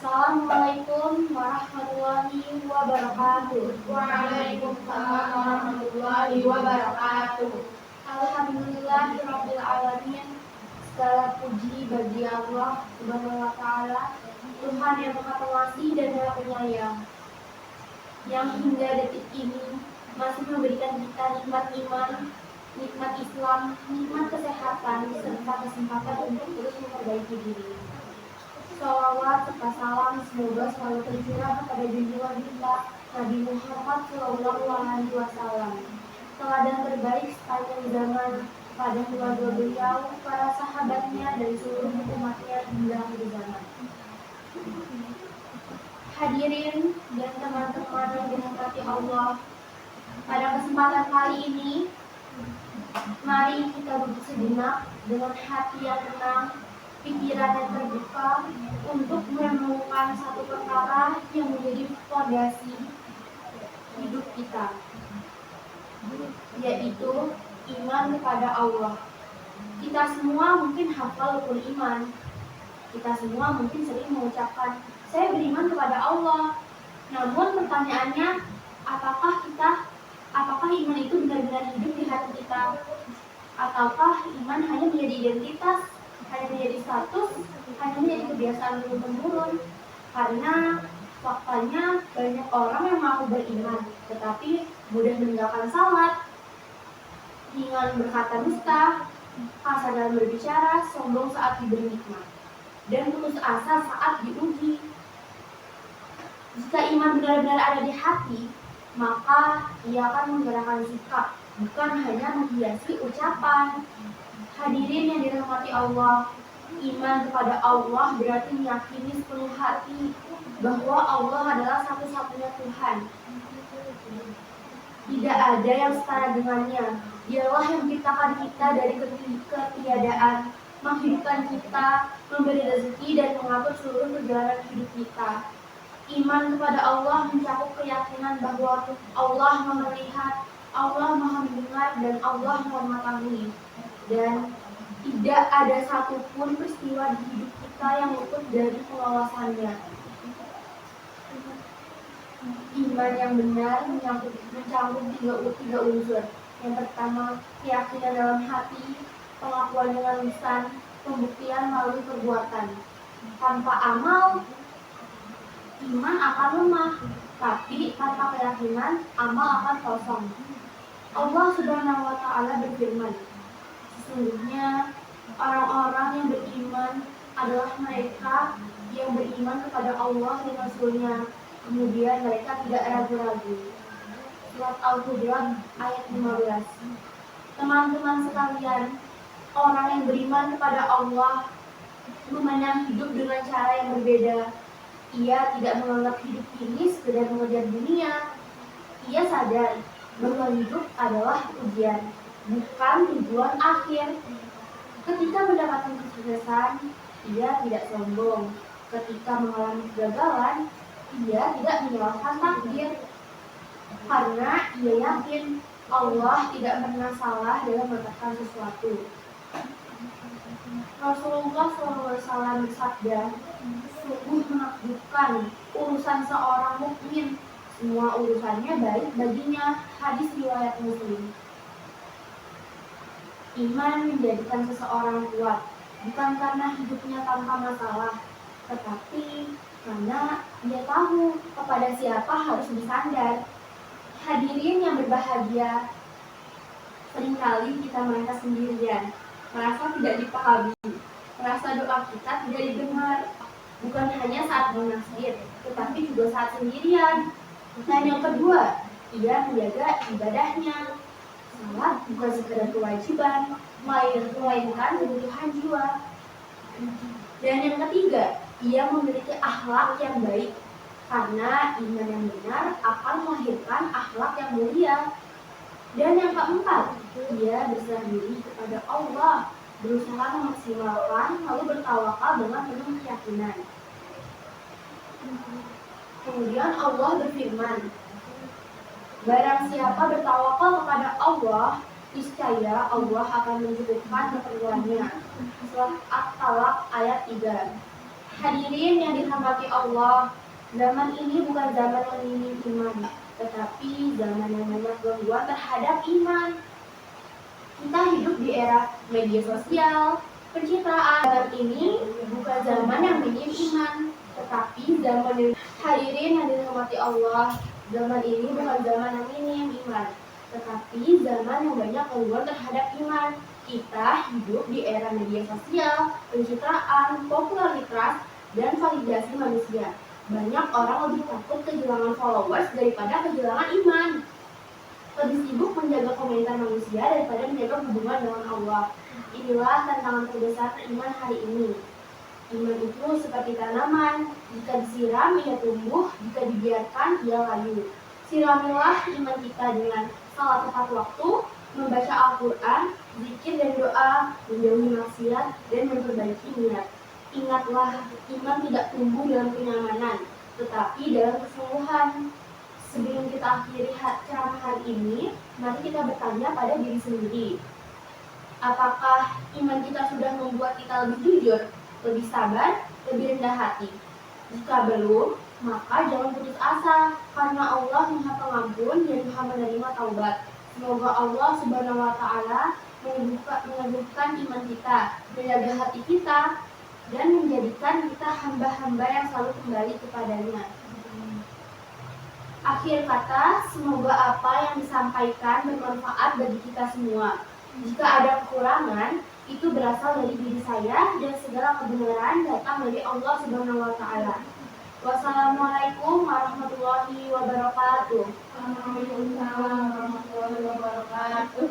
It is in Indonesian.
Assalamualaikum warahmatullahi wabarakatuh. Waalaikumsalam warahmatullahi wabarakatuh. Alhamdulillahirabbil alamin. Segala puji bagi Allah Subhanahu wa taala, Tuhan yang Maha Pengasih dan Maha Penyayang, yang hingga detik ini masih memberikan kita nikmat iman, nikmat Islam, nikmat kesehatan, serta kesempatan untuk terus memperbaiki diri. Salawat serta salam semoga selalu tercurah kepada junjungan kita Nabi Muhammad SAW, teladan terbaik sepanjang zaman, pada keluarga beliau, para sahabatnya, dan seluruh umatnya hingga akhir zaman. Hadirin dan teman-teman yang dirahmati Allah, pada kesempatan kali ini, mari kita duduk sejenak dengan hati yang tenang, pikiran yang terbuka untuk menemukan satu perkara yang menjadi fondasi hidup kita, yaitu iman kepada Allah. Kita semua mungkin hafal rukun iman. Kita semua mungkin sering mengucapkan, saya beriman kepada Allah. Namun pertanyaannya, apakah iman itu benar-benar hidup di hati kita? Ataukah iman hanya menjadi identitas, hanya menjadi status, hanya menjadi kebiasaan turun-temurun? Karena faktanya banyak orang yang mengaku beriman, tetapi mudah meninggalkan salat, ringan berkata dusta, kasar dalam berbicara, sombong saat diberi nikmat, dan putus asa saat diuji. Jika iman benar-benar ada di hati, maka ia akan menggerakkan sikap, bukan hanya menghiasi ucapan. Hadirin yang dirahmati Allah, iman kepada Allah berarti meyakini sepenuh hati bahwa Allah adalah satu-satunya Tuhan. Tidak ada yang setara dengannya. Dialah yang menciptakan kita dari ketiadaan, menghidupkan kita, memberi rezeki, dan mengatur seluruh perjalanan hidup kita. Iman kepada Allah mencakup keyakinan bahwa Allah Maha melihat, Allah Maha mendengar, dan Allah Maha mengetahui. Dan tidak ada satupun peristiwa di hidup kita yang luput dari pengawasannya. Iman yang benar mencakup tiga unsur. Yang pertama, keyakinan dalam hati, pengakuan dengan lisan, pembuktian melalui perbuatan. Tanpa amal, iman akan lemah, tapi tanpa keyakinan, amal akan kosong. Allah Subhanahu wa taala berfirman, sesungguhnya orang-orang yang beriman adalah mereka yang beriman kepada Allah dan Rasul-Nya, kemudian mereka tidak ragu-ragu. Surat Al-Hujurat ayat 15. Teman-teman sekalian, orang yang beriman kepada Allah memandang hidup dengan cara yang berbeda. Ia tidak menganggap hidup ini sekedar mengejar dunia. Ia sadar bahwa hidup adalah ujian, bukan tujuan akhir. Ketika mendapatkan kesuksesan, ia tidak sombong. Ketika mengalami kegagalan, ia tidak menyalahkan takdir. Karena ia yakin Allah tidak pernah salah dalam melakukan sesuatu. Rasulullah SAW bersabda, sungguh menakjubkan urusan seorang mukmin, semua urusannya baik baginya. Hadis riwayat Muslim. Iman menjadikan seseorang kuat, bukan karena hidupnya tanpa masalah, tetapi karena dia tahu kepada siapa harus bersandar. Hadirin yang berbahagia, seringkali kita merasa sendirian, merasa tidak dipahami, merasa doa kita tidak didengar, bukan hanya saat bermasjid, tetapi juga saat sendirian. Dan yang kedua, ia menjaga ibadahnya. Salat bukan sekedar kewajiban, melainkan kebutuhan jiwa. Dan yang ketiga, ia memiliki akhlak yang baik, karena iman yang benar akan melahirkan akhlak yang mulia. Dan yang keempat, ia berserah diri kepada Allah, berusaha memaksimalkan, lalu bertawakal dengan penuh keyakinan. Kemudian Allah berfirman, barang siapa bertawakal kepada Allah, niscaya Allah akan mencukupkan keperluannya. Surat At-Talaq ayat 3. Hadirin yang dirahmati Allah, zaman ini bukan zaman yang minim iman, tetapi zaman yang banyak gangguan terhadap iman. Kita hidup di era media sosial, pencitraan. Zaman ini bukan zaman yang minim iman, tetapi zaman yang... Hadirin yang dirahmati Allah, zaman ini bukan zaman yang minim iman, tetapi zaman yang banyak gangguan terhadap iman. Kita hidup di era media sosial, pencitraan, popularitas, dan validasi manusia. Banyak orang lebih takut kehilangan followers daripada kehilangan iman. Lebih sibuk menjaga komentar manusia daripada menjaga hubungan dengan Allah. Inilah tantangan terbesar iman hari ini. Iman itu seperti tanaman, jika disiram ia tumbuh, jika dibiarkan ia layu. Siramilah iman kita dengan salat tepat waktu, membaca Al-Quran, zikir dan doa, menjauhi maksiat, dan memperbaiki niat. Ingatlah, iman tidak tumbuh dalam kenyamanan, tetapi dalam kesungguhan. Sebelum kita akhiri ceramah hari ini, mari kita bertanya pada diri sendiri. Apakah iman kita sudah membuat kita lebih jujur, lebih sabar, lebih rendah hati? Jika belum, maka jangan putus asa, karena Allah Maha Pengampun dan Maha menerima taubat. Semoga Allah Subhanahu wa Ta'ala meneguhkan iman kita, menjaga hati kita, dan menjadikan kita hamba-hamba yang selalu kembali kepadanya. Akhir kata, semoga apa yang disampaikan bermanfaat bagi kita semua. Jika ada kekurangan, itu berasal dari diri saya dan segala kebenaran datang dari Allah Subhanahu wa Ta'ala. Wassalamualaikum warahmatullahi wabarakatuh. Waalaikumsalam warahmatullahi wabarakatuh.